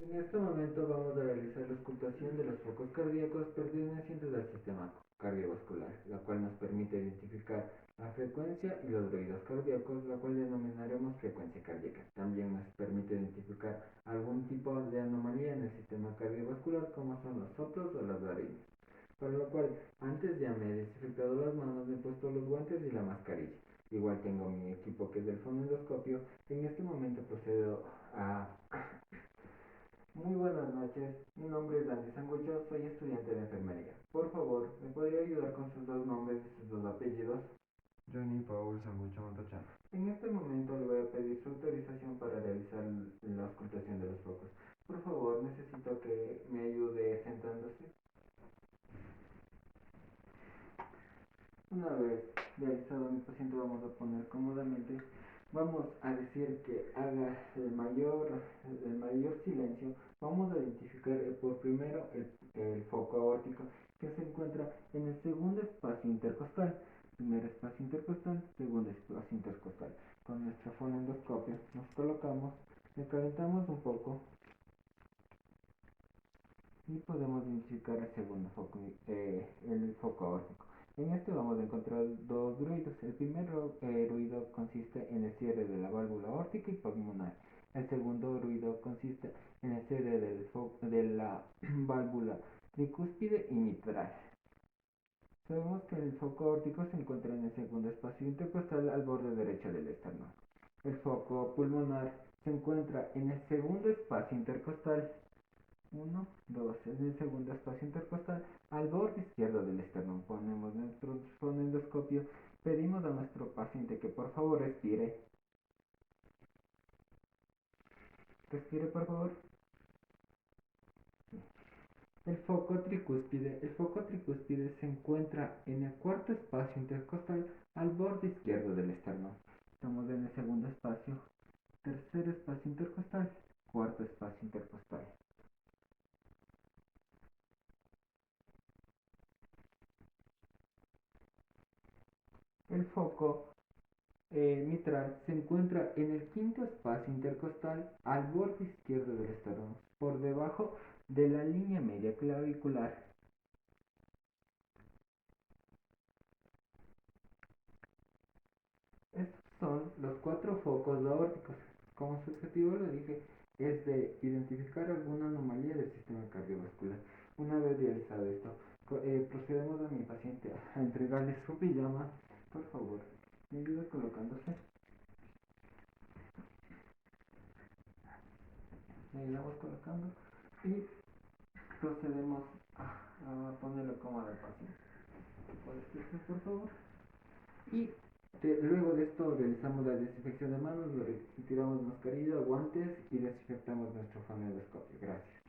En este momento vamos a realizar la auscultación de los focos cardíacos pertenecientes al sistema cardiovascular, la cual nos permite identificar la frecuencia y los ruidos cardíacos, la cual denominaremos frecuencia cardíaca. También nos permite identificar algún tipo de anomalía en el sistema cardiovascular, como son los soplos o las arritmias. Para lo cual, antes ya me he desinfectado las manos, me he puesto los guantes y la mascarilla. Igual tengo mi equipo que es del fonendoscopio. En este momento procedo a muy buenas noches, mi nombre es Dani Sangucho, soy estudiante de enfermería. Por favor, ¿me podría ayudar con sus dos nombres y sus dos apellidos? Johnny Paul Sangucho Montachano. En este momento le voy a pedir su autorización para realizar la auscultación de los focos. Por favor, necesito que me ayude sentándose. Una vez realizado mi paciente, vamos a poner cómodamente. Vamos a decir que haga el mayor silencio. Vamos a identificar por primero el foco aórtico que se encuentra en el segundo espacio intercostal. Primer espacio intercostal, segundo espacio intercostal. Con nuestro fonendoscopio nos colocamos, le calentamos un poco y podemos identificar el segundo foco, el foco aórtico. En este vamos a encontrar dos ruidos. El primer ruido consiste en el cierre de la válvula aórtica y pulmonar. El segundo ruido consiste en el cierre de la válvula tricúspide y mitral. Sabemos que el foco aórtico se encuentra en el segundo espacio intercostal al borde derecho del esternón. El foco pulmonar se encuentra en el segundo espacio intercostal uno, 2. En el segundo espacio intercostal, al borde izquierdo del esternón. Ponemos nuestro fonendoscopio. Pedimos a nuestro paciente que por favor respire. Respire, por favor. El foco tricúspide se encuentra en el cuarto espacio intercostal al borde izquierdo del esternón. Estamos en el segundo espacio, tercer espacio intercostal, cuarto espacio intercostal. El foco mitral se encuentra en el quinto espacio intercostal al borde izquierdo del esternón, por debajo de la línea media clavicular. Estos son los cuatro focos aórticos. Como su objetivo lo dije, es de identificar alguna anomalía del sistema cardiovascular. Una vez realizado esto, procedemos a mi paciente a entregarle su pijama. Por favor, me ayuda colocándose. Me ayudamos colocando y procedemos a ponerlo cómodo al paciente. ¿Puedes irse, por favor? Y luego de esto realizamos la desinfección de manos, retiramos mascarilla, guantes y desinfectamos nuestro fonendoscopio. Gracias.